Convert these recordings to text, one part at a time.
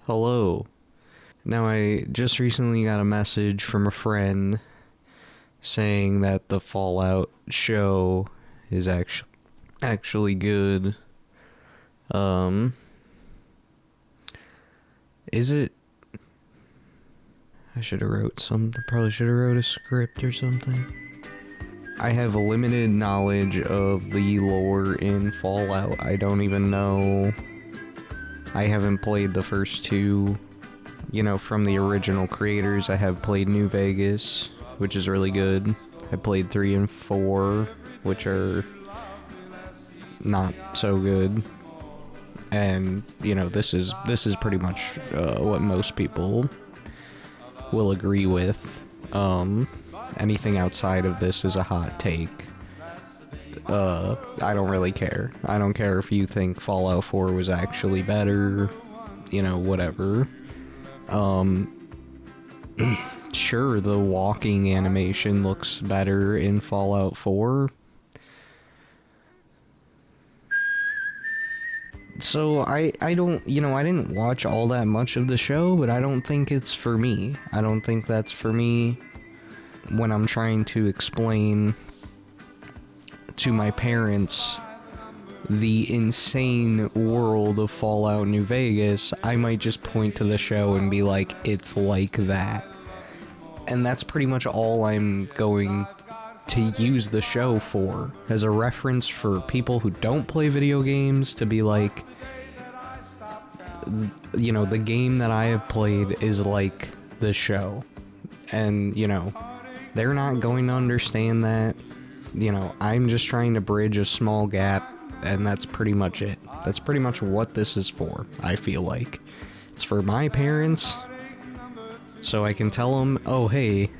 Hello. Now, I just recently got a message from a friend saying that the Fallout show is actually good. Is it? I should have probably should have wrote a script or something. I have limited knowledge of the lore in Fallout. I don't even know. I haven't played the first two, from the original creators. I have played New Vegas, which is really good. I played 3 and 4, which are not so good. And, this is pretty much what most people will agree with. Anything outside of this is a hot take. I don't really care. I don't care if you think Fallout 4 was actually better, whatever. Sure, the walking animation looks better in Fallout 4. So I don't, I didn't watch all that much of the show, but I don't think it's for me. I don't think that's for me when I'm trying to explain to my parents the insane world of Fallout New Vegas. I might just point to the show and be like, it's like that. And that's pretty much all I'm going to use the show for, as a reference for people who don't play video games, to be like, the game that I have played is like the show. And, they're not going to understand that. I'm just trying to bridge a small gap, and that's pretty much it. That's pretty much what this is for, I feel like. It's for my parents, so I can tell them, oh, hey,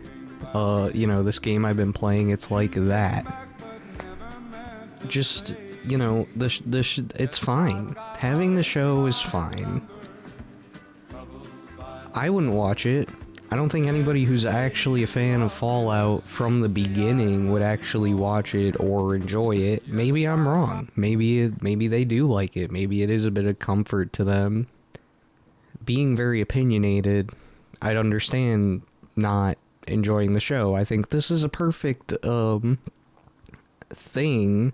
this game I've been playing, it's like that. Just, it's fine. Having the show is fine. I wouldn't watch it. I don't think anybody who's actually a fan of Fallout from the beginning would actually watch it or enjoy it. Maybe I'm wrong. Maybe they do like it. Maybe it is a bit of comfort to them. Being very opinionated, I'd understand not enjoying the show. I think this is a perfect thing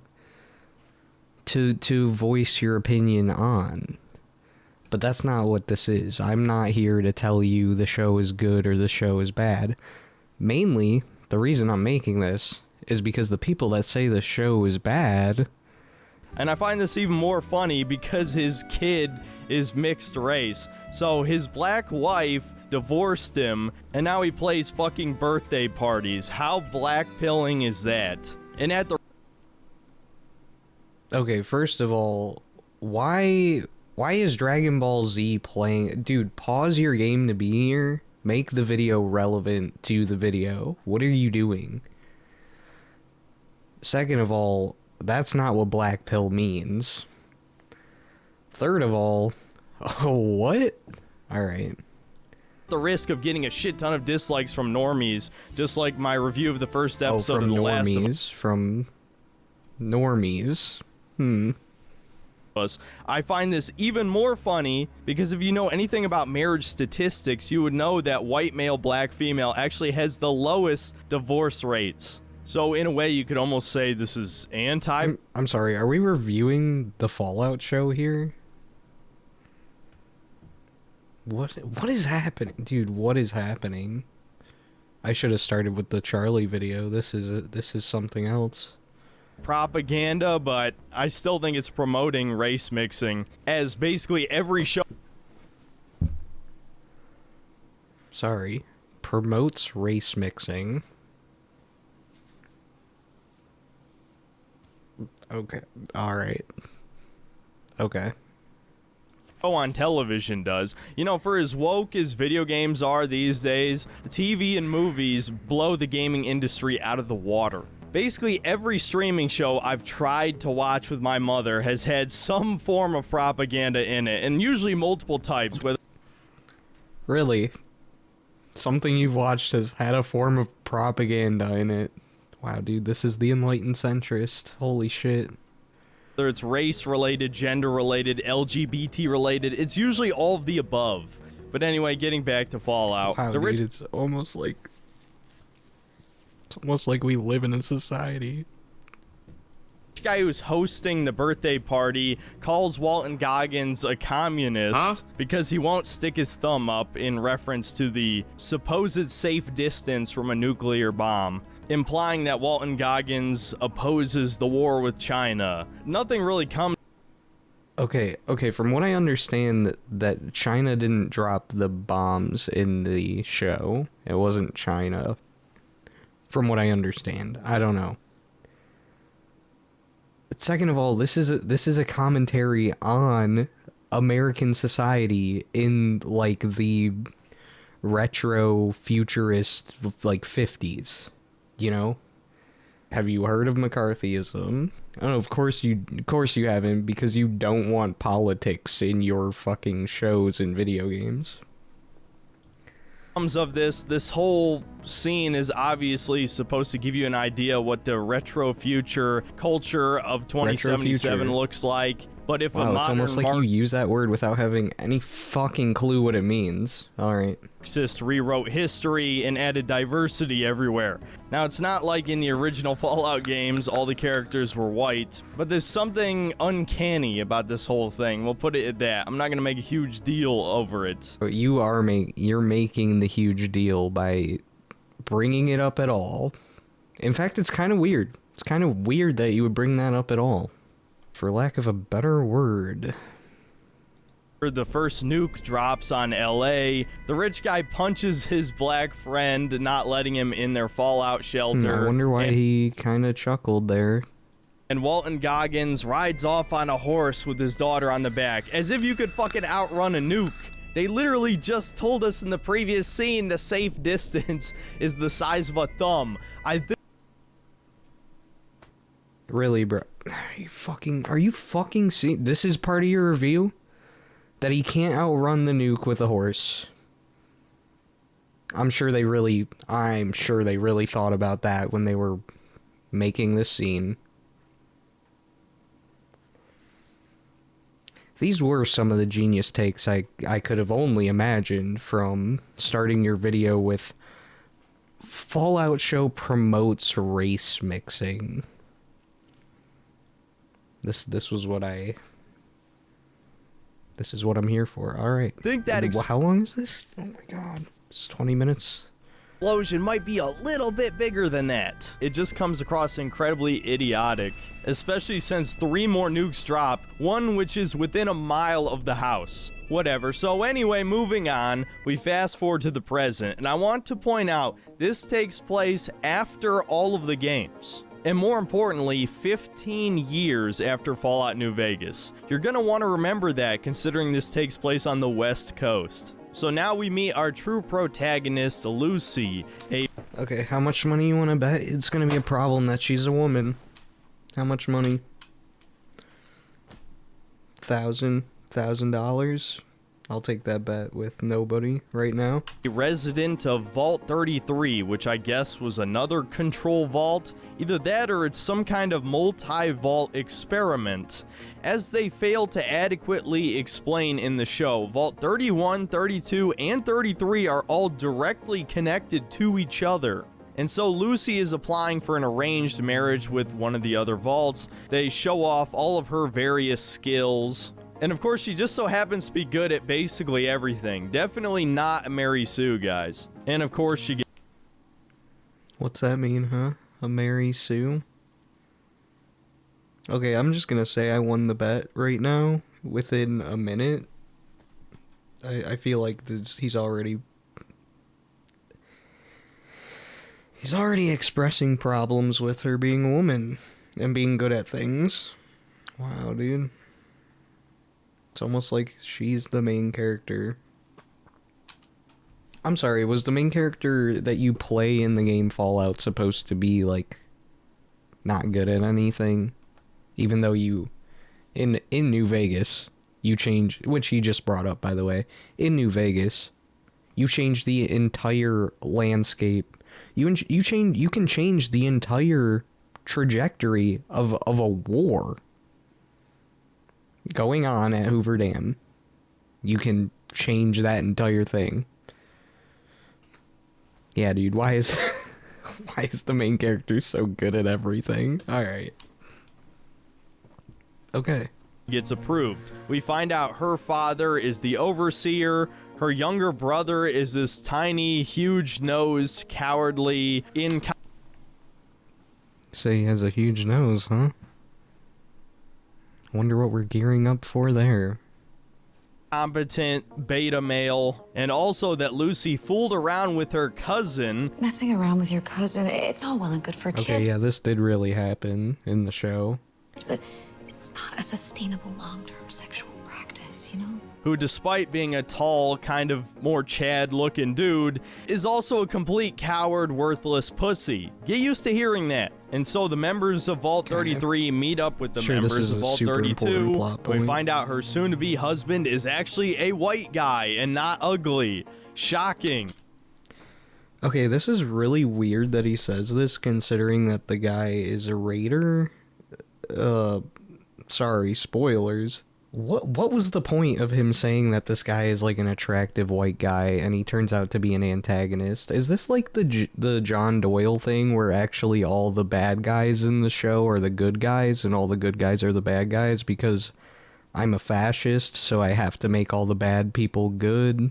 to voice your opinion on. But that's not what this is. I'm not here to tell you the show is good or the show is bad. Mainly, the reason I'm making this is because the people that say the show is bad... And I find this even more funny because his kid is mixed race. So his black wife divorced him, and now he plays fucking birthday parties. How black-pilling is that? And at the... Okay, first of all, why is Dragon Ball Z playing... Dude, pause your game to be here. Make the video relevant to the video. What are you doing? Second of all, that's not what black pill means. Third of all... Oh, what? Alright. The risk of getting a shit ton of dislikes from normies, just like my review of the first episode of The Last of Us. From normies. I find this even more funny because if you know anything about marriage statistics, you would know that white male, black female actually has the lowest divorce rates. So in a way, you could almost say this is anti... I'm sorry, are we reviewing the Fallout show here? What is happening? Dude, what is happening? I should have started with the Charlie video. This is something else. Propaganda, but I still think it's promoting race mixing, as basically every show... Sorry. Promotes race mixing. Okay. Alright. Okay. On television does. For as woke as video games are these days, TV and movies blow the gaming industry out of the water. Basically, every streaming show I've tried to watch with my mother has had some form of propaganda in it, and usually multiple types. Really? Something you've watched has had a form of propaganda in it. Wow, dude, this is the enlightened centrist. Holy shit. Whether it's race related, gender related, LGBT related, it's usually all of the above. But anyway, getting back to Fallout. Wow, dude, it's almost like we live in a society. Guy who's hosting the birthday party calls Walton Goggins a communist because he won't stick his thumb up in reference to the supposed safe distance from a nuclear bomb, implying that Walton Goggins opposes the war with China. Nothing really comes. Okay, from what I understand, that China didn't drop the bombs in the show. It wasn't China. From what I understand. I don't know. Second of all, this is a commentary on American society in like the retro futurist like 50s, you know? Have you heard of McCarthyism? Oh, of course you haven't, because you don't want politics in your fucking shows and video games. Of this whole scene is obviously supposed to give you an idea what the retro future culture of 2077 looks like. But if a modern it's almost like you use that word without having any fucking clue what it means. All right. Marxist rewrote history and added diversity everywhere. Now, it's not like in the original Fallout games all the characters were white, but there's something uncanny about this whole thing. We'll put it at that. I'm not gonna make a huge deal over it. But you're making the huge deal by bringing it up at all. In fact, it's kind of weird. It's kind of weird that you would bring that up at all. For lack of a better word. The first nuke drops on LA. The rich guy punches his black friend, not letting him in their fallout shelter. I wonder why he kind of chuckled there. And Walton Goggins rides off on a horse with his daughter on the back, as if you could fucking outrun a nuke. They literally just told us in the previous scene the safe distance is the size of a thumb. Really, bro? Are you fucking seeing? This is part of your review? That he can't outrun the nuke with a horse. I'm sure they really thought about that when they were making this scene. These were some of the genius takes I could have only imagined from starting your video with Fallout show promotes race mixing. This is what I'm here for. All right. Think that how long is this? Oh my god. It's 20 minutes. Explosion might be a little bit bigger than that. It just comes across incredibly idiotic, especially since 3 more nukes drop, one which is within a mile of the house. Whatever. So anyway, moving on, we fast forward to the present, and I want to point out this takes place after all of the games. And more importantly, 15 years after Fallout New Vegas. You're gonna want to remember that, considering this takes place on the West Coast. So now we meet our true protagonist, Lucy, Okay, how much money you want to bet it's gonna be a problem that she's a woman? How much money? $1,000? I'll take that bet with nobody right now. a resident of Vault 33, which I guess was another control vault. Either that or it's some kind of multi-vault experiment, as they fail to adequately explain in the show. Vault 31, 32, and 33 are all directly connected to each other. And so Lucy is applying for an arranged marriage with one of the other vaults. They show off all of her various skills. And of course, she just so happens to be good at basically everything. Definitely not a Mary Sue, guys. And of course, she gets... What's that mean, huh? A Mary Sue? Okay, I'm just gonna say I won the bet right now, within a minute. I feel like he's already expressing problems with her being a woman and being good at things. Wow, dude. It's almost like she's the main character. I'm sorry, was the main character that you play in the game Fallout supposed to be, like, not good at anything? Even though you, in New Vegas, you change, which he just brought up, by the way, in New Vegas, you change the entire landscape. You can change the entire trajectory of a war. going on at Hoover Dam. You can change that entire thing. Yeah, dude, why is why is the main character so good at everything? Alright. Okay. Gets approved. We find out her father is the overseer. Her younger brother is this tiny, huge-nosed, cowardly, So he has a huge nose, huh? Wonder what we're gearing up for there. incompetent beta male, and also that Lucy fooled around with her cousin. Messing around with your cousin, it's all well and good for kids. Okay, yeah, this did really happen in the show. But it's not a sustainable long-term sexual practice, you know? Who, despite being a tall, kind of more Chad-looking dude, is also a complete coward, worthless pussy. Get used to hearing that. And so the members of Vault 33 meet up with the members of Vault 32. We find out her soon-to-be husband is actually a white guy and not ugly. Shocking. Okay, this is really weird that he says this, considering that the guy is a raider. Sorry, spoilers. What was the point of him saying that this guy is like an attractive white guy and he turns out to be an antagonist? Is this like the John Doyle thing where actually all the bad guys in the show are the good guys and all the good guys are the bad guys because I'm a fascist, so I have to make all the bad people good?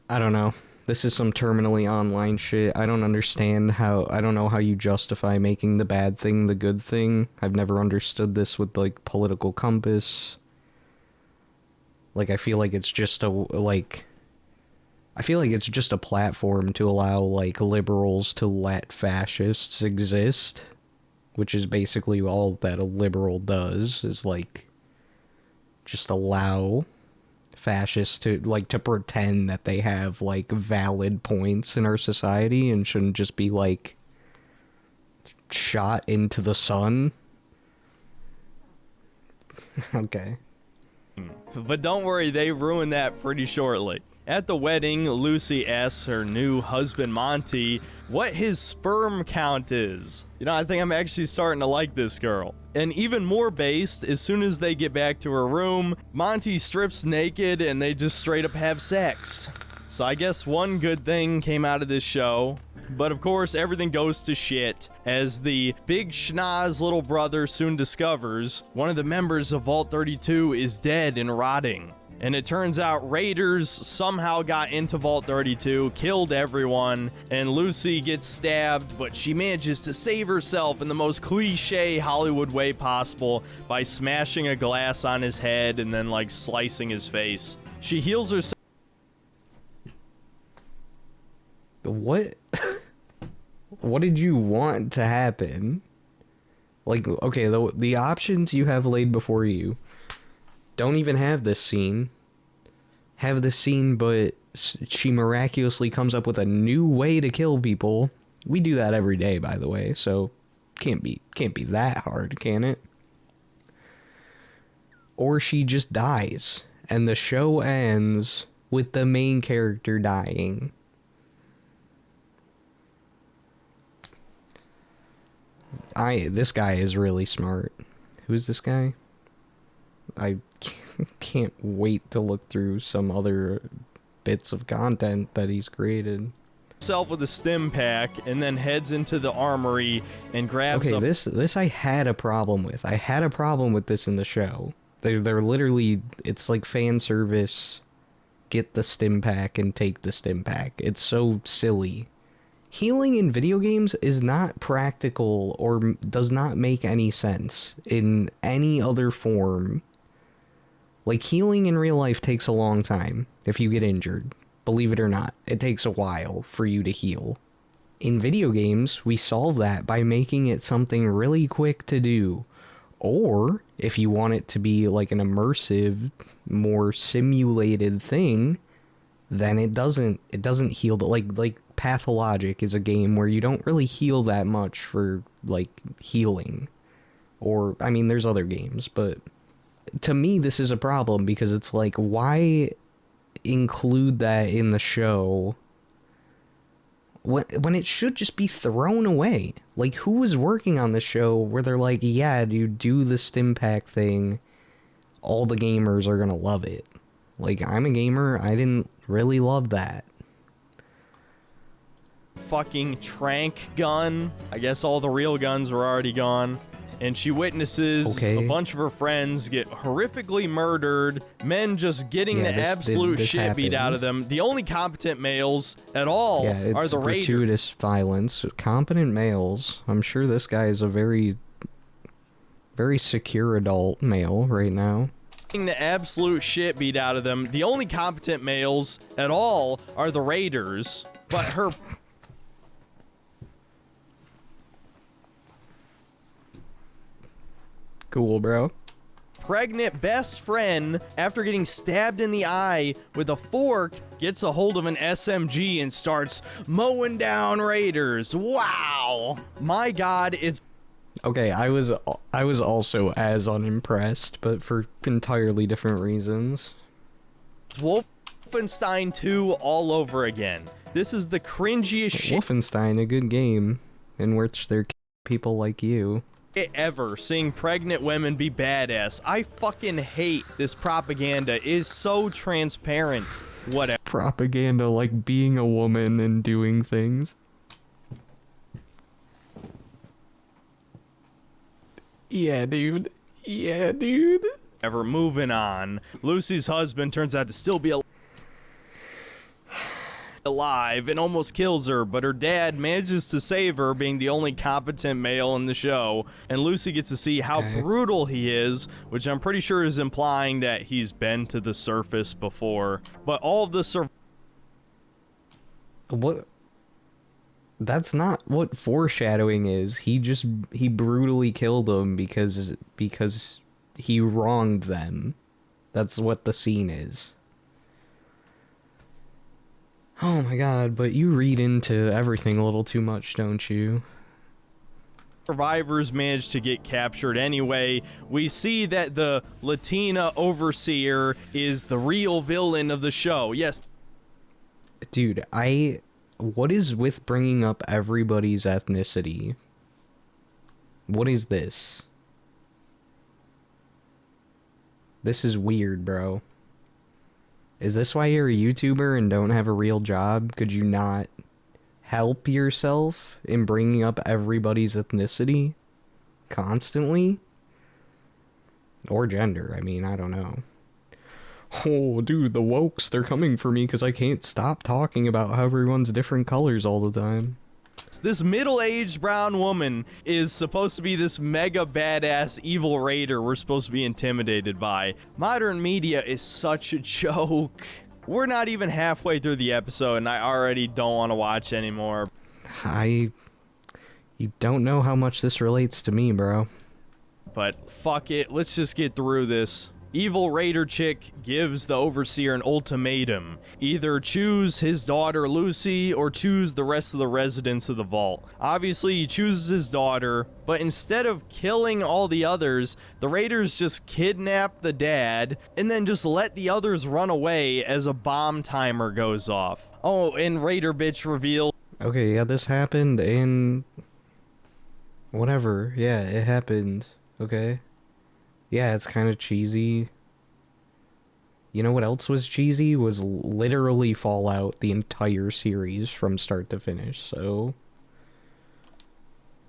I don't know. This is some terminally online shit. I don't understand how... I don't know how you justify making the bad thing the good thing. I've never understood this with, like, political compass. Like, I feel like it's just a... like... I feel like it's just a platform to allow, like, liberals to let fascists exist. Which is basically all that a liberal does, is, like... just allow... fascists to pretend that they have like valid points in our society and shouldn't just be like shot into the sun. Okay. But don't worry, they ruined that pretty shortly. At the wedding, Lucy asks her new husband Monty what his sperm count is. You know, I think I'm actually starting to like this girl. And even more based, as soon as they get back to her room, Monty strips naked and they just straight up have sex. So I guess one good thing came out of this show. But of course, everything goes to shit as the big schnoz little brother soon discovers one of the members of Vault 32 is dead and rotting. And it turns out raiders somehow got into Vault 32, killed everyone, and Lucy gets stabbed, but she manages to save herself in the most cliche Hollywood way possible by smashing a glass on his head and then, like, slicing his face. She heals herself. What? What did you want to happen? Like, okay, the options you have laid before you don't even have this scene. Have this scene, but she miraculously comes up with a new way to kill people. We do that every day, by the way, so can't be that hard, can it? Or she just dies, and the show ends with the main character dying. This guy is really smart. Who's this guy? I can't wait to look through some other bits of content that he's created. Herself with a stim pack and then heads into the armory and grabs Okay, this I had a problem with. I had a problem with this in the show. They're literally, it's like fan service. Get the stim pack and take the stim pack. It's so silly. Healing in video games is not practical or does not make any sense in any other form. Like, healing in real life takes a long time if you get injured. Believe it or not, it takes a while for you to heal. In video games, we solve that by making it something really quick to do. Or, if you want it to be like an immersive, more simulated thing, then it doesn't heal. Like Pathologic is a game where you don't really heal that much for, like, healing. Or, I mean, there's other games, but to me, this is a problem because it's like, why include that in the show when it should just be thrown away. Like, who was working on the show where they're like, yeah, dude, do the stim pack thing. All the gamers are gonna love it. Like, I'm a gamer. I didn't really love that. Fucking trank gun. I guess all the real guns were already gone. And she witnesses a bunch of her friends get horrifically murdered, men just getting the absolute shit beat out of them. The only competent males at all are the raiders. Gratuitous violence. Competent males. I'm sure this guy is a very secure adult male right now. The absolute shit beat out of them. The only competent males at all are the raiders. But her... Cool, bro. pregnant best friend, after getting stabbed in the eye with a fork, gets a hold of an SMG and starts mowing down raiders. Wow. My God, it's... Okay, I was also as unimpressed, but for entirely different reasons. Wolfenstein 2 all over again. This is the cringiest shit Wolfenstein, a good game in which they're people like you. ever, seeing pregnant women be badass. I fucking hate this propaganda. It is so transparent. Whatever. Propaganda like being a woman and doing things. Yeah, dude. Yeah, dude. Ever moving on. Lucy's husband turns out to still be alive and almost kills her, but her dad manages to save her, being the only competent male in the show, and Lucy gets to see how brutal he is, which I'm pretty sure is implying that he's been to the surface before. But all of the What? That's not what foreshadowing is. He brutally killed them because he wronged them. That's what the scene is. Oh my God, but you read into everything a little too much, don't you? survivors manage to get captured anyway. We see that the Latina overseer is the real villain of the show. Yes. Dude, what is with bringing up everybody's ethnicity? What is this? This is weird, bro. Is this why you're a YouTuber and don't have a real job? Could you not help yourself in bringing up everybody's ethnicity constantly? Or gender, I mean, I don't know. Oh, dude, the wokes, they're coming for me because I can't stop talking about how everyone's different colors all the time. This middle-aged brown woman is supposed to be this mega badass evil raider we're supposed to be intimidated by. Modern media is such a joke. We're not even halfway through the episode and I already don't want to watch anymore. You don't know how much this relates to me, bro. But fuck it, let's just get through this. Evil raider chick gives the overseer an ultimatum. Either choose his daughter Lucy or choose the rest of the residents of the vault. Obviously he chooses his daughter, but instead of killing all the others, the raiders just kidnap the dad and then just let the others run away as a bomb timer goes off. Oh, and raider bitch revealed. Okay, yeah, this happened in... Whatever, yeah, it happened, okay? Yeah, it's kind of cheesy. You know what else was cheesy? Was literally Fallout, the entire series from start to finish, so...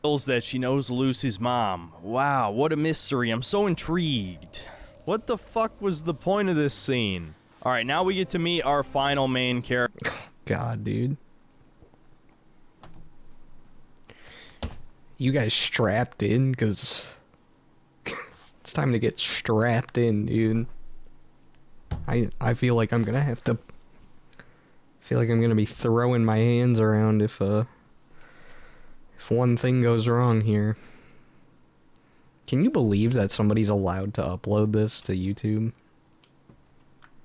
that she knows Lucy's mom. Wow, what a mystery. I'm so intrigued. What the fuck was the point of this scene? Alright, now we get to meet our final main character. God, dude. You guys strapped in, because... It's time to get strapped in, dude. I feel like I'm gonna have to... feel like I'm gonna be throwing my hands around if one thing goes wrong here. Can you believe that somebody's allowed to upload this to YouTube?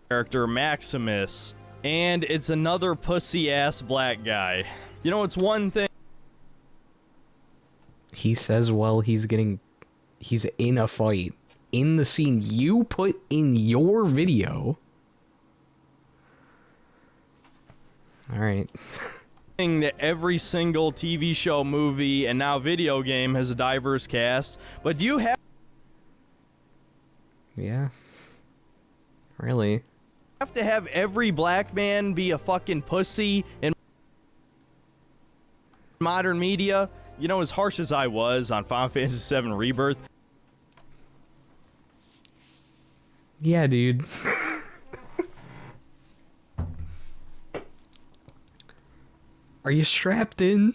Character Maximus. And it's another pussy-ass black guy. You know, it's one thing... He says while he's in a fight, in the scene you put in your video. Alright. that every single TV show, movie, and now video game has a diverse cast, but do you have Yeah. Really? to have every black man be a fucking pussy in modern media? You know, as harsh as I was on Final Fantasy VII Rebirth, Yeah, dude. Are you strapped in?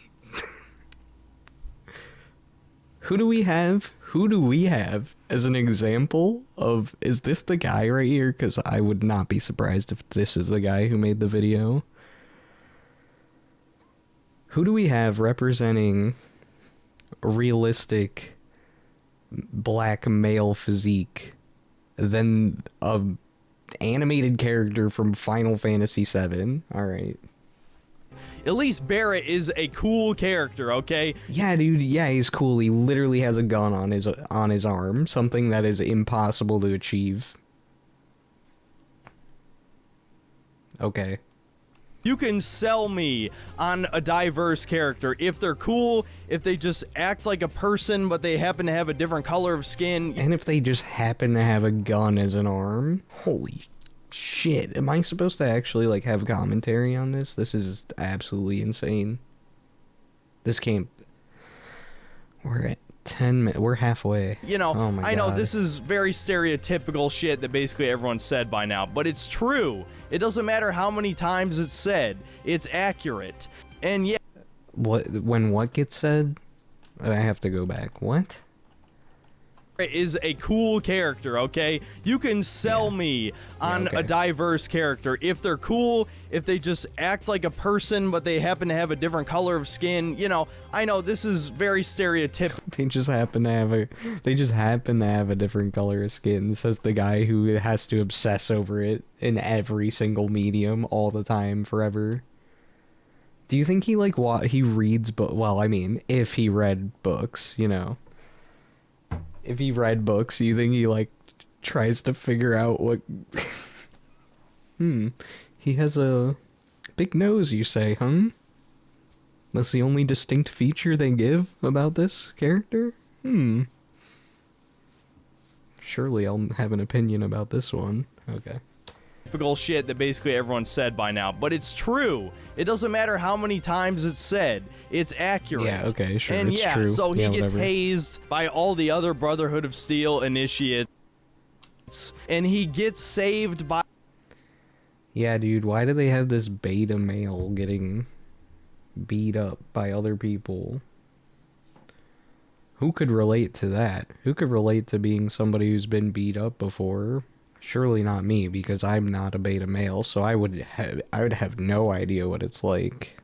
Who do we have? Who do we have as an example of, is this the guy right here? Because I would not be surprised if this is the guy who made the video. Who do we have representing a realistic black male physique than a animated character from Final Fantasy VII? Alright. at least Barrett is a cool character, okay? Yeah, dude, yeah, he's cool. He literally has a gun on his arm, something that is impossible to achieve. Okay. You can sell me on a diverse character if they're cool, if they just act like a person but they happen to have a different color of skin. And if they just happen to have a gun as an arm. Holy shit. Am I supposed to actually, like, have commentary on this? This is absolutely insane. This can't... We're at 10 minutes. We're halfway. You know, oh my I know God. this is very stereotypical shit that basically everyone said by now, but it's true. It doesn't matter how many times it's said. It's accurate. And yeah. When what gets said? I have to go back. What? Is a cool character, okay? You can sell me on a diverse character if they're cool, if they just act like a person but they happen to have a different color of skin. You know, I know this is very stereotypical. They just happen to have a different color of skin, says the guy who has to obsess over it in every single medium all the time forever. Do you think he he reads well, I mean, if he read books, you know. If he read books, you think he, tries to figure out what... He has a big nose, you say, huh? That's the only distinct feature they give about this character? Surely I'll have an opinion about this one. Okay. Typical shit that basically everyone said by now, but it's true. It doesn't matter how many times it's said. It's accurate. Yeah, okay, sure, and it's yeah, true. so he Yeah, gets whatever. hazed by all the other Brotherhood of Steel initiates, and he gets saved by... Yeah, dude, why do they have this beta male getting beat up by other people? Who could relate to that? Who could relate to being somebody who's been beat up before? Surely not me, because I'm not a beta male, so I would have no idea what it's like.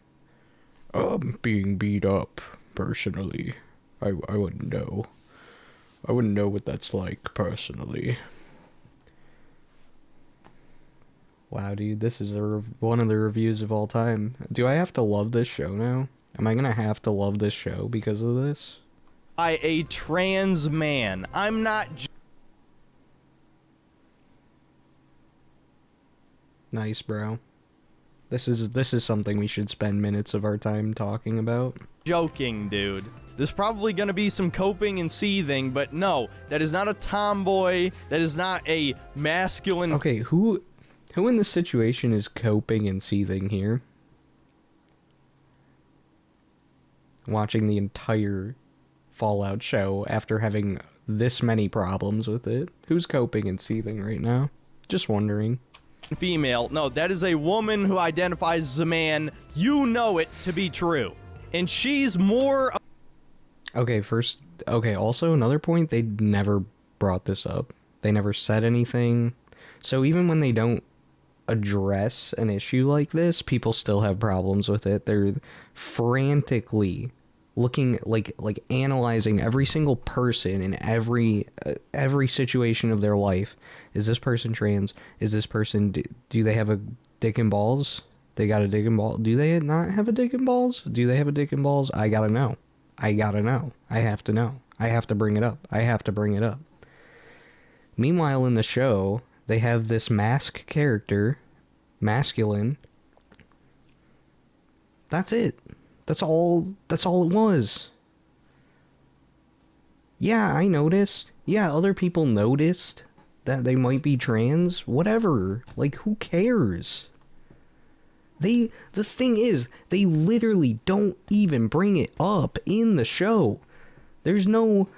Being beat up, personally. I wouldn't know. I wouldn't know what that's like, personally. Wow, dude, this is one of the reviews of all time. Do I have to love this show now? Am I gonna have to love this show because of this? by a trans man. I'm not... Nice, bro. This is something we should spend minutes of our time talking about. joking, dude. There's probably gonna be some coping and seething, but no, that is not a tomboy. That is not a masculine... Okay, who in this situation is coping and seething here? Watching the entire Fallout show after having this many problems with it. Who's coping and seething right now? Just wondering. female. No, that is a woman who identifies as a man. You know it to be true. And she's more... Okay, also another point, they never brought this up. They never said anything. So even when they don't address an issue like this, people still have problems with it. They're frantically looking, like analyzing every single person in every situation of their life. Is this person trans? Is this person, do they have a dick and balls? They got a dick and balls? Do they not have a dick and balls? Do they have a dick and balls? I gotta know. I gotta know. I have to know. I have to bring it up. I have to bring it up. Meanwhile, in the show, they have this mask character, masculine, That's it. That's all it was. Yeah, I noticed. Yeah, other people noticed that they might be trans. Whatever. Like, who cares? The thing is, they literally don't even bring it up in the show. There's no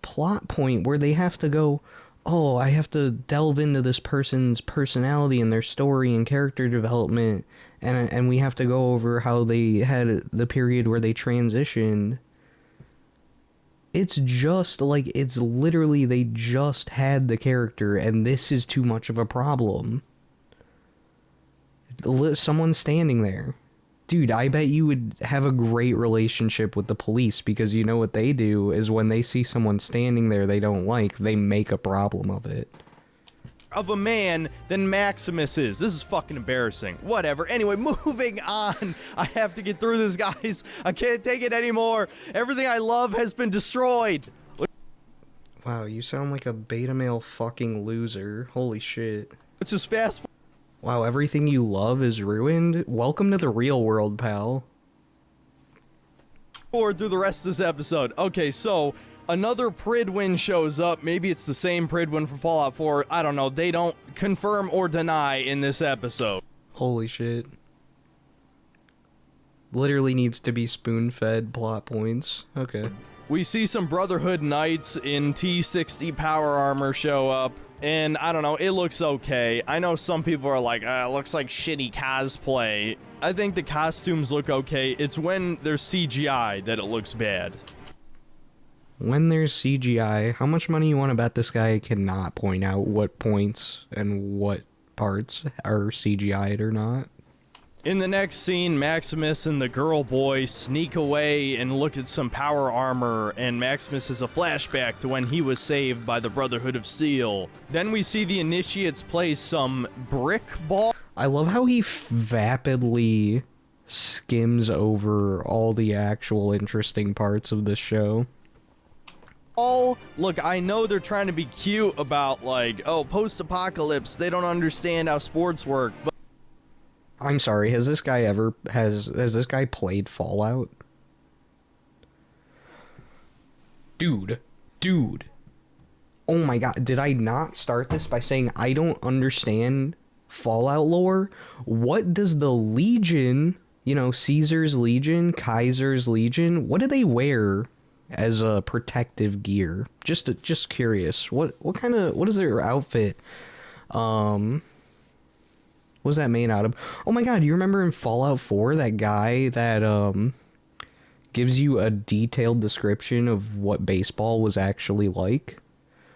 plot point where they have to go, oh, I have to delve into this person's personality and their story and character development, and we have to go over how they had the period where they transitioned. It's just like, it's literally, they just had the character, and this is too much of a problem. Someone standing there. Dude, I bet you would have a great relationship with the police, because you know what they do is when they see someone standing there they don't like, they make a problem of it. Of a man than Maximus is. This is fucking embarrassing. Whatever. Anyway, moving on. I have to get through this, guys. I can't take it anymore. Everything I love has been destroyed. Wow, you sound like a beta male fucking loser. Holy shit. Let's just fast forward. Wow, everything you love is ruined? Welcome to the real world, pal. Forward through the rest of this episode. Okay, so another Pridwin shows up. Maybe it's the same Pridwin from Fallout 4. I don't know. They don't confirm or deny in this episode. Holy shit. Literally needs to be spoon-fed plot points. Okay. We see some Brotherhood Knights in T60 power armor show up. And I don't know, it looks okay. I know some people are like, it looks like shitty cosplay. I think the costumes look okay. It's when there's CGI that it looks bad. When there's CGI, how much money you want to bet this guy cannot point out what points and what parts are CGI'd or not? In the next scene, Maximus and the girl boy sneak away and look at some power armor, and Maximus has a flashback to when he was saved by the Brotherhood of Steel. Then we see the initiates play some brick ball. I love how he vapidly skims over all the actual interesting parts of this show. Look, I know they're trying to be cute about, like, oh, post-apocalypse, they don't understand how sports work, but I'm sorry, has this guy played Fallout? Dude. Oh my god, did I not start this by saying I don't understand Fallout lore? What does the Legion, you know, Caesar's Legion, Kaiser's Legion, what do they wear as a protective gear? Just curious. What is their outfit? What was that made out of? Oh my god, you remember in Fallout 4 that guy that gives you a detailed description of what baseball was actually like?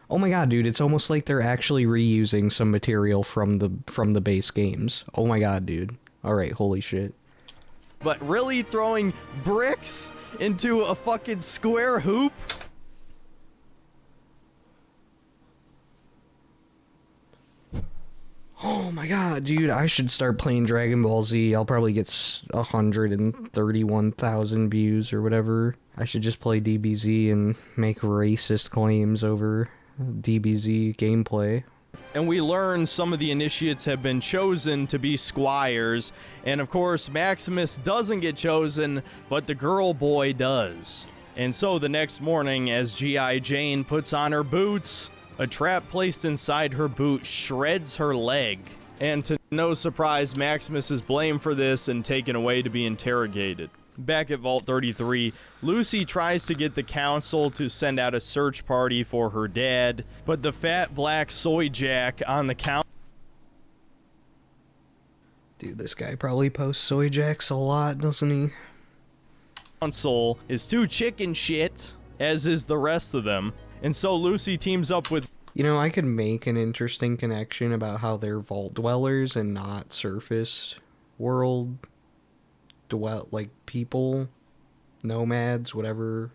Oh my god, dude, it's almost like they're actually reusing some material from the base games. Oh my god, dude. Alright, holy shit. But really throwing bricks into a fucking square hoop? Oh my god, dude, I should start playing Dragon Ball Z. I'll probably get 131,000 views or whatever. I should just play DBZ and make racist claims over DBZ gameplay. And we learn some of the initiates have been chosen to be squires, and of course Maximus doesn't get chosen, but the girl boy does. And so the next morning, as G.I. Jane puts on her boots, a trap placed inside her boot shreds her leg. And to no surprise, Maximus is blamed for this and taken away to be interrogated. Back at Vault 33, Lucy tries to get the council to send out a search party for her dad, but the fat black soy jack on the Dude, this guy probably posts soy jacks a lot, doesn't he? council is too chicken shit, as is the rest of them. And so Lucy teams up with... You know, I could make an interesting connection about how they're vault dwellers and not surface world like people, nomads, whatever.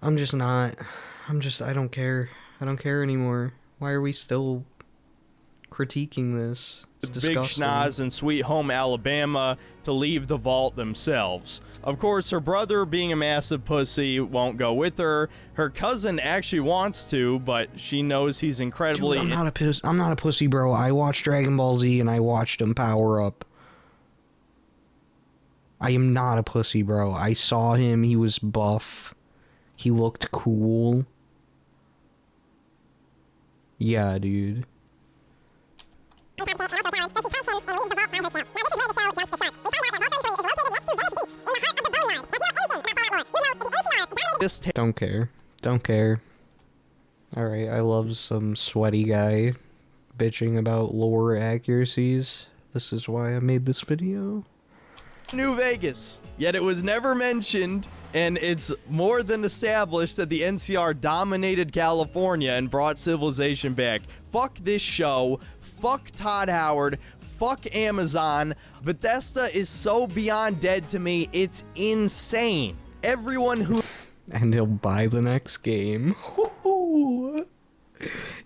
I don't care. I don't care anymore. Why are we still critiquing this? It's Big disgusting. Schnoz in Sweet Home Alabama to leave the vault themselves. Of course, her brother, being a massive pussy, won't go with her. Her cousin actually wants to, but she knows he's incredibly... Dude, I'm not a pussy, bro. I watched Dragon Ball Z and I watched him power up. I am not a pussy, bro. I saw him. He was buff. He looked cool. Yeah, dude. Don't care. Don't care. Alright, I love some sweaty guy bitching about lore accuracies. This is why I made this video. New Vegas, yet it was never mentioned, and it's more than established that the NCR dominated California and brought civilization back. Fuck this show. Fuck Todd Howard. Fuck Amazon. Bethesda is so beyond dead to me, it's insane. Everyone who... And he'll buy the next game.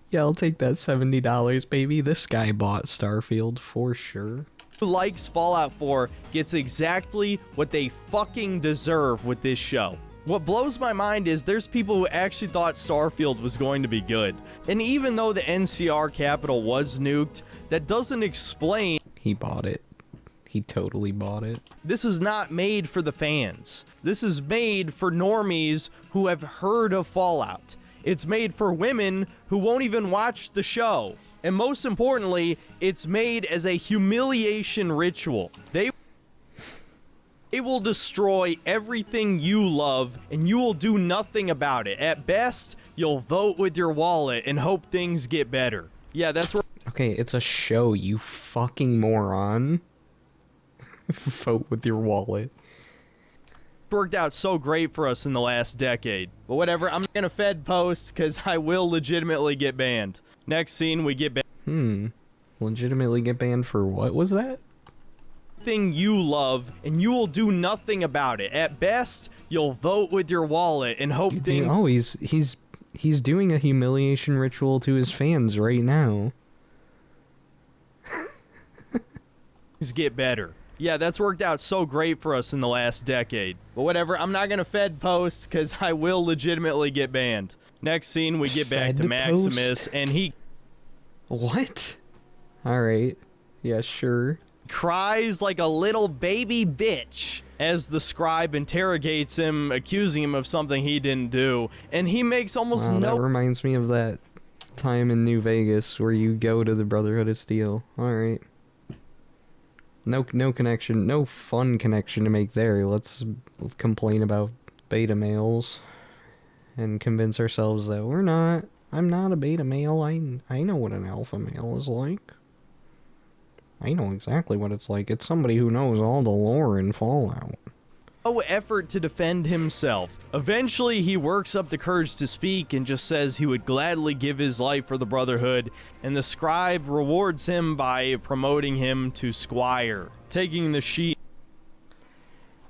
Yeah, I'll take that $70, baby. This guy bought Starfield for sure. who likes Fallout 4 gets exactly what they fucking deserve with this show. What blows my mind is there's people who actually thought Starfield was going to be good. And even though the NCR capital was nuked, that doesn't explain... He bought it. He totally bought it. This is not made for the fans. This is made for normies who have heard of Fallout. It's made for women who won't even watch the show. And most importantly, it's made as a humiliation ritual. They will destroy everything you love, and you will do nothing about it. At best, you'll vote with your wallet and hope things get better. Yeah, that's where... Okay, it's a show, you fucking moron. Vote with your wallet. Worked out so great for us in the last decade. But whatever, I'm gonna Fed post, because I will legitimately get banned. Next scene, we get banned. Legitimately get banned for what was that? Thing you love, and you will do nothing about it. At best, you'll vote with your wallet and hope things... Oh, he's doing a humiliation ritual to his fans right now. get better. Yeah, that's worked out so great for us in the last decade. But whatever, I'm not gonna Fed post, because I will legitimately get banned. Next scene, we get back to Maximus, and he... What? Alright. Yeah, sure. Cries like a little baby bitch as the scribe interrogates him, accusing him of something he didn't do. And he makes almost no... That reminds me of that time in New Vegas where you go to the Brotherhood of Steel. Alright. No connection, no fun connection to make there. Let's complain about beta males and convince ourselves that I'm not a beta male. I know what an alpha male is like. I know exactly what it's like. It's somebody who knows all the lore in Fallout. No effort to defend himself. Eventually, he works up the courage to speak and just says he would gladly give his life for the Brotherhood, and the scribe rewards him by promoting him to squire, taking the sheep.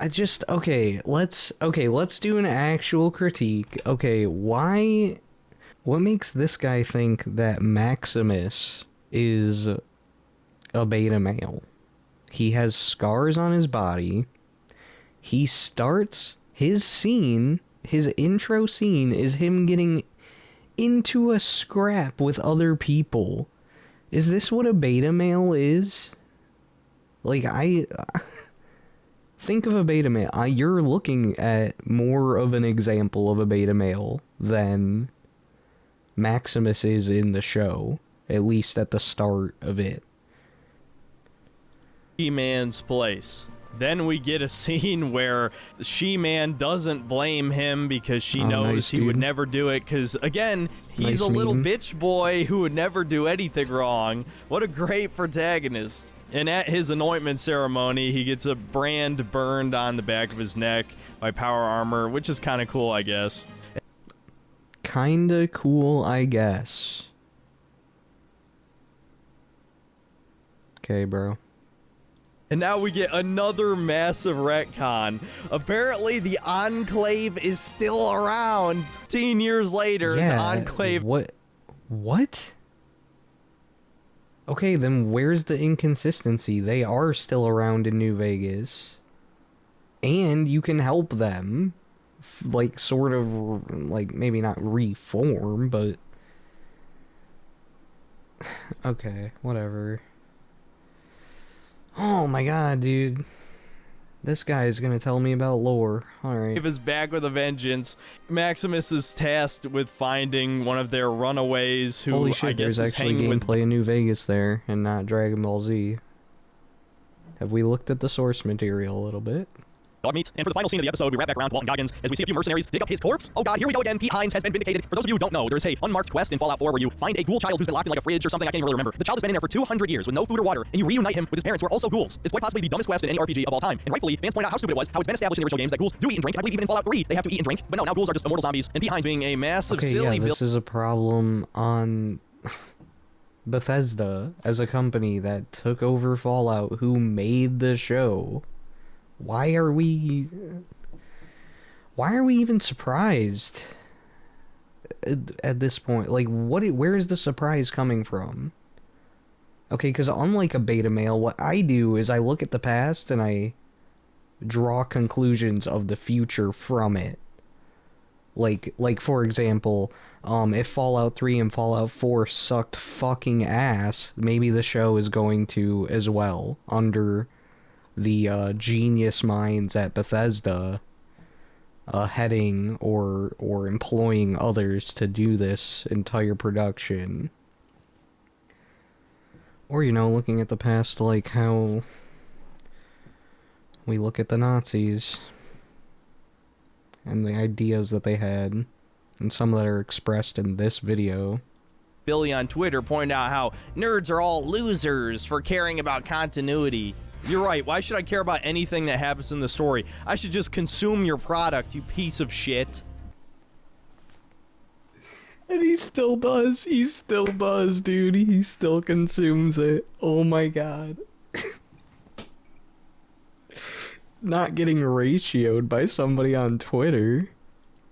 Let's do an actual critique. Okay, what makes this guy think that Maximus is a beta male? He has scars on his body. He starts his scene, his intro scene is him getting into a scrap with other people. Is this what a beta male is? Like, think of a beta male. You're looking at more of an example of a beta male than Maximus is in the show, at least at the start of it. She-Man's place. Then we get a scene where the She-Man doesn't blame him because she knows he would never do it because, again, he's a little bitch boy who would never do anything wrong. What a great protagonist. And at his anointment ceremony, he gets a brand burned on the back of his neck by Power Armor, which is kind of cool, I guess. Kinda cool, I guess. Okay, bro. And now we get another massive retcon. Apparently, the Enclave is still around. 10 years later, yeah, the Enclave... What? Okay, then where's the inconsistency? They are still around in New Vegas. And you can help them. Like, sort of, like, maybe not reform, but... Okay, whatever. Oh my god, dude. This guy is gonna tell me about lore. Alright. is back with a vengeance. Maximus is tasked with finding one of their runaways who, Holy shit, I guess, there's is actually hanging with... gameplay in New Vegas there, and not Dragon Ball Z. Have we looked at the source material a little bit? dog meat. And for the final scene of the episode, we wrap back around to Walton Goggins as we see a few mercenaries dig up his corpse. Oh god, here we go again. Pete Hines has been vindicated. For those of you who don't know, there's a unmarked quest in Fallout 4 where you find a ghoul child who's been locked in like a fridge or something. I can't even really remember. The child has been in there for 200 years with no food or water, and you reunite him with his parents who are also ghouls. It's quite possibly the dumbest quest in any RPG of all time. And rightfully, fans point out how stupid it was, how it's been established in the original games that ghouls do eat and drink. I believe even in Fallout 3 they have to eat and drink. But no, now ghouls are just immortal zombies. And Pete Hines being a massive silly this is a problem on Bethesda as a company that took over Fallout, who made the show. Why are we even surprised at this point? Like, where is the surprise coming from? Okay, because unlike a beta male, what I do is I look at the past and I draw conclusions of the future from it. Like for example, if Fallout 3 and Fallout 4 sucked fucking ass, maybe the show is going to as well, under the genius minds at Bethesda heading or employing others to do this entire production. Or, you know, looking at the past, like how we look at the Nazis and the ideas that they had, and some that are expressed in this video. Billy on Twitter pointed out how nerds are all losers for caring about continuity. You're right, why should I care about anything that happens in the story? I should just consume your product, you piece of shit. And he still does, dude, he still consumes it. Oh my god. Not getting ratioed by somebody on Twitter.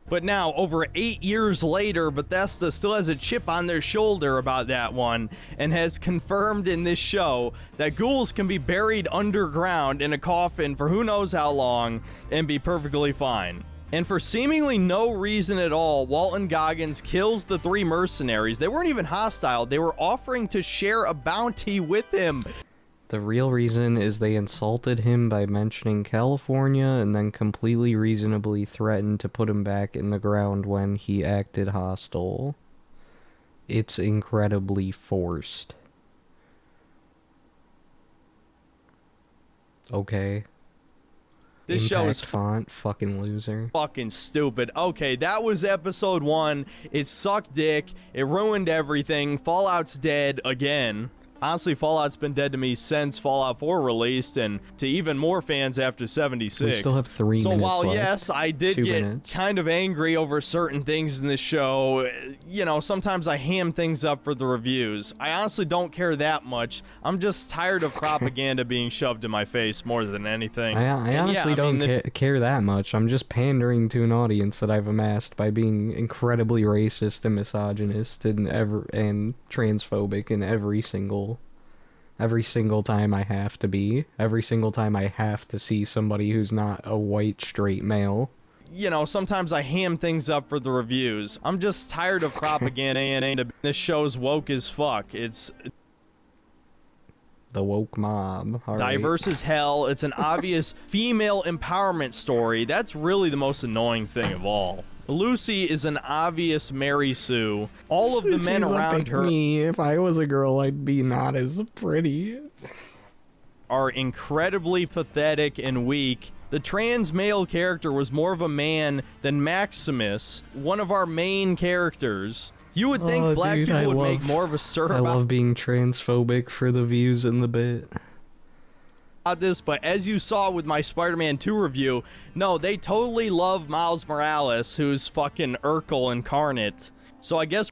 But now, over 8 years later, Bethesda still has a chip on their shoulder about that one, and has confirmed in this show that ghouls can be buried underground in a coffin for who knows how long, and be perfectly fine. And for seemingly no reason at all, Walton Goggins kills the 3 mercenaries. They weren't even hostile, they were offering to share a bounty with him. The real reason is they insulted him by mentioning California and then completely reasonably threatened to put him back in the ground when he acted hostile. It's incredibly forced. Okay. This Impact show is font, fucking loser. fucking stupid. Okay, that was episode 1. It sucked dick. It ruined everything. Fallout's dead again. Honestly, Fallout's been dead to me since Fallout 4 released, and to even more fans after 76. We still have 3 minutes So while, left. yes, I did 2 get minutes. kind of angry over certain things in this show, you know, sometimes I ham things up for the reviews. I honestly don't care that much. I'm just tired of propaganda being shoved in my face more than anything. I And honestly yeah, don't mean, care that much. I'm just pandering to an audience that I've amassed by being incredibly racist and misogynist and transphobic in every single time I have to be. Every single time I have to see somebody who's not a white straight male. You know, sometimes I ham things up for the reviews. I'm just tired of propaganda, and this show's woke as fuck. It's The woke mob. All right. diverse as hell. It's an obvious female empowerment story. That's really the most annoying thing of all. Lucy is an obvious Mary Sue. All of the men She's around like her me. If I was a girl, I'd be not as pretty. are incredibly pathetic and weak. The trans male character was more of a man than Maximus, one of our main characters. You would think black dude, people would make more of a stir I about love being transphobic for the views in the bit. this, but as you saw with my Spider-Man 2 review, no, they totally love Miles Morales, who's fucking Urkel incarnate. So I guess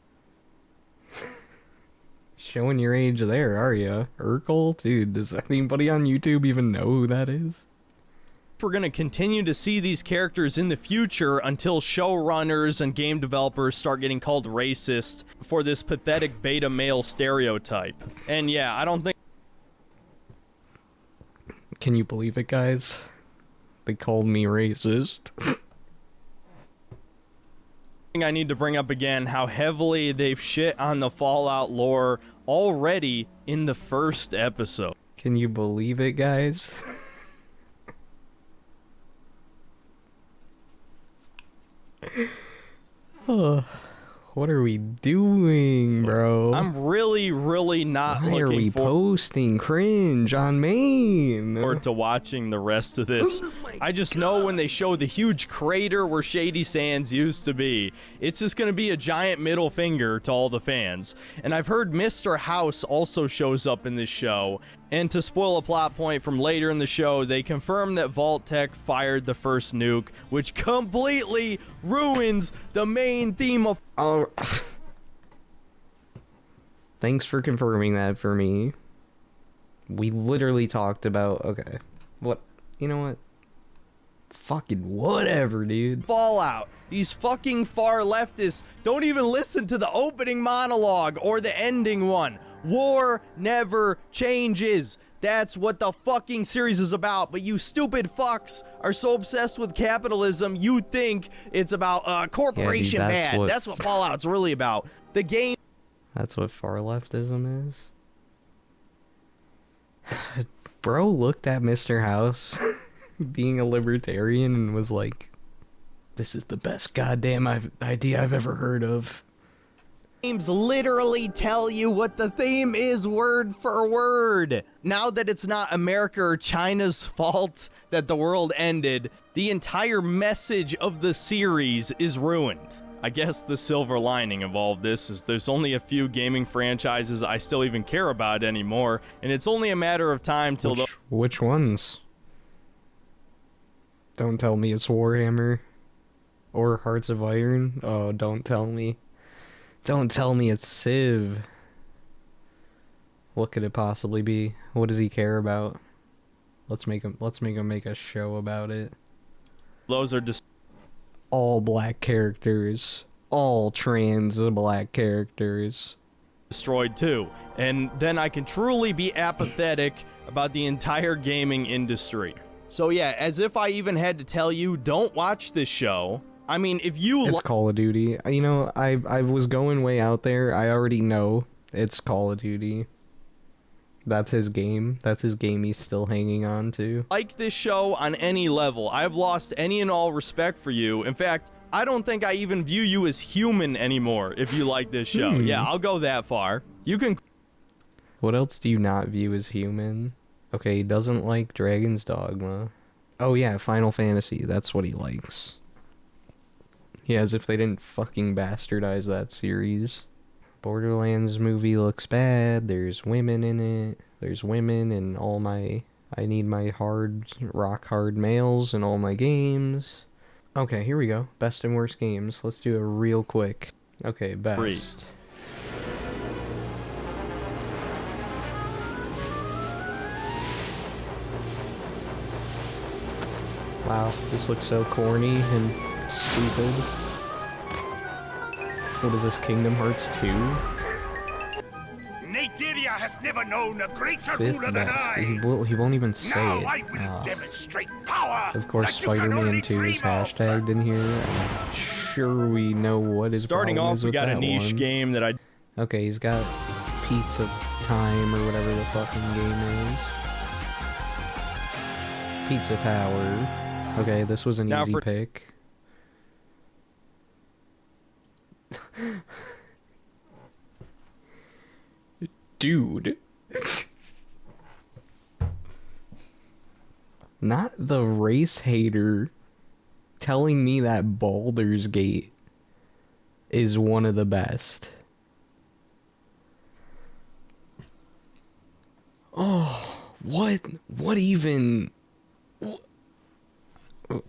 Showing your age there, are ya? Urkel? Dude, does anybody on YouTube even know who that is? we're going to continue to see these characters in the future until showrunners and game developers start getting called racist for this pathetic beta male stereotype. And yeah, I don't think Can you believe it, guys? They called me racist. I need to bring up again how heavily they've shit on the Fallout lore already in the first episode. Can you believe it, guys? What are we doing, bro? I'm really not Why are looking we forward posting cringe on main? to watching the rest of this. I just know when they show the huge crater where Shady Sands used to be, it's just gonna be a giant middle finger to all the fans. And I've heard Mr. House also shows up in this show. And to spoil a plot point from later in the show, they confirm that Vault-Tec fired the first nuke, which completely ruins the main theme of... Oh. Thanks for confirming that for me. We literally talked about... Okay. What? You know what? Fucking whatever, dude. Fallout. These fucking far leftists don't even listen to the opening monologue or the ending one. War never changes. That's what the fucking series is about. But you stupid fucks are so obsessed with capitalism, you think it's about corporation yeah, dude, bad. That's what Fallout's really about. The game. That's what far leftism is. Bro looked at Mr. House being a libertarian and was like, this is the best goddamn idea I've ever heard of. Games literally tell you what the theme is word for word. Now that it's not America or China's fault that the world ended, the entire message of the series is ruined. I guess the silver lining of all of this is there's only a few gaming franchises I still even care about anymore, and it's only a matter of time till Which ones? Don't tell me it's Warhammer or Hearts of Iron. Oh, don't tell me. Don't tell me it's Civ. What could it possibly be? What does he care about? Let's make him make a show about it. those are just All black characters. All trans black characters. destroyed too. And then I can truly be apathetic about the entire gaming industry. So yeah, as if I even had to tell you, don't watch this show. I mean, if you It's Call of Duty. You know, I was going way out there. I already know it's Call of Duty. That's his game. That's his game he's still hanging on to. like this show on any level, I've lost any and all respect for you. In fact, I don't think I even view you as human anymore if you like this show. Yeah, I'll go that far. You can... What else do you not view as human? Okay, he doesn't like Dragon's Dogma. Oh yeah, Final Fantasy. That's what he likes. Yeah, as if they didn't fucking bastardize that series. Borderlands movie looks bad. There's women in it. There's women in all my... I need my rock hard males in all my games. Okay, here we go. Best and worst games. Let's do it real quick. Okay, best. Free. Wow, this looks so corny and stupid. What is this, Kingdom Hearts 2? Nateria has never known a greater Fifth ruler than best. I. He won't even say Now it. I will demonstrate power. Of course, that you can Spider-Man only 2 is dream of. hashtagged in here. I'm sure we know what his Starting problem off, is we with got a that niche one. game that I... Okay, he's got Pizza Time or whatever the fucking game is. Pizza Tower. Okay, this was an Now easy for- pick. Dude. Not the race hater telling me that Baldur's Gate is one of the best. Oh, what even?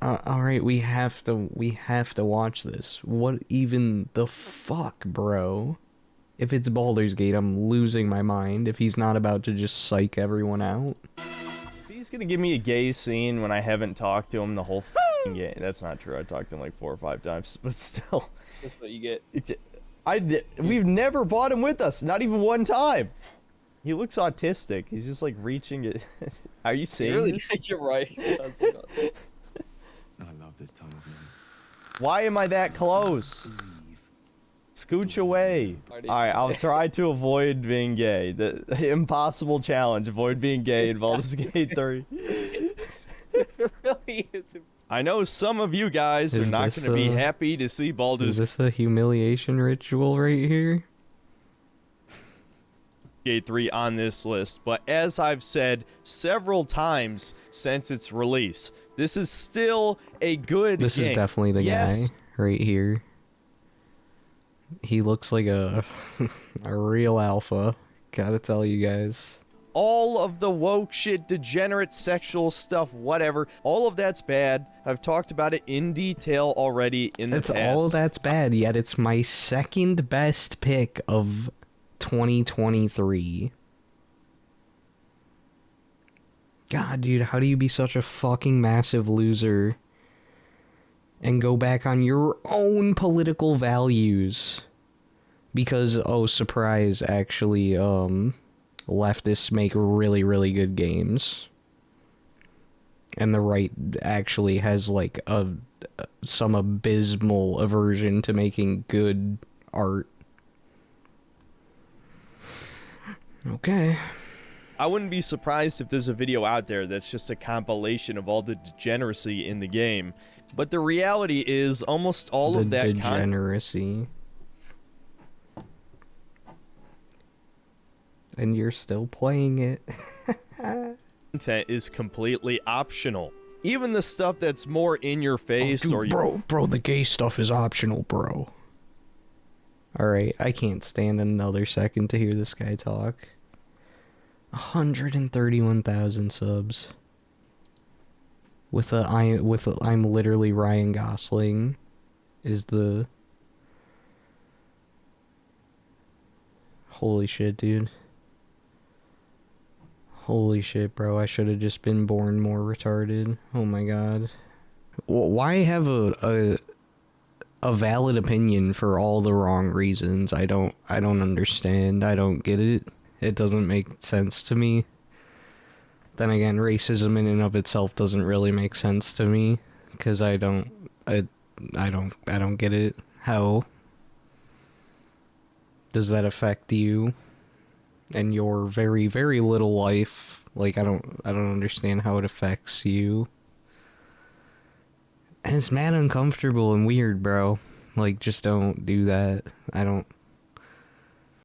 All right, we have to watch this. What even the fuck, bro? If it's Baldur's Gate, I'm losing my mind. If he's not about to just psych everyone out. He's gonna give me a gay scene when I haven't talked to him the whole f***ing game. That's not true. I talked to him like 4 or 5 times, but still. That's what you get. We've never brought him with us, not even one time. He looks autistic. He's just like reaching it. Are you seeing You really this? think you're right. That's like I love this time of night. Why am I that close? Scooch away. Alright, I'll try to avoid being gay. The impossible challenge, avoid being gay in Baldur's Gate 3. it really is. I know some of you guys Is are not this, going to be uh, happy to see Is Baldur's this a humiliation ritual right here? Gate 3 on this list, but as I've said several times since its release, this is still a good This game. is definitely the guy right here. He looks like a a real alpha. Gotta tell you guys. All of the woke shit, degenerate sexual stuff, whatever, all of that's bad. I've talked about it in detail already in the It's past. all that's bad, yet it's my second best pick of 2023. God, dude, how do you be such a fucking massive loser and go back on your own political values? Because, oh, surprise, actually, leftists make really, really good games. And the right actually has, like, some abysmal aversion to making good art. Okay. I wouldn't be surprised if there's a video out there that's just a compilation of all the degeneracy in the game. But the reality is almost all of that degeneracy. And you're still playing it. content is completely optional. Even the stuff that's more in your face or Bro, the gay stuff is optional, bro. Alright, I can't stand another second to hear this guy talk. 131,000 subs. I'm literally Ryan Gosling is the... Holy shit, dude. Holy shit, bro. I should have just been born more retarded. Oh my god. Why have a valid opinion for all the wrong reasons? I don't understand. I don't get it. It doesn't make sense to me. Then again, racism in and of itself doesn't really make sense to me, because I don't get it. How does that affect you and your very, very little life? Like, I don't understand how it affects you. And it's mad uncomfortable and weird, bro. Like, just don't do that. I don't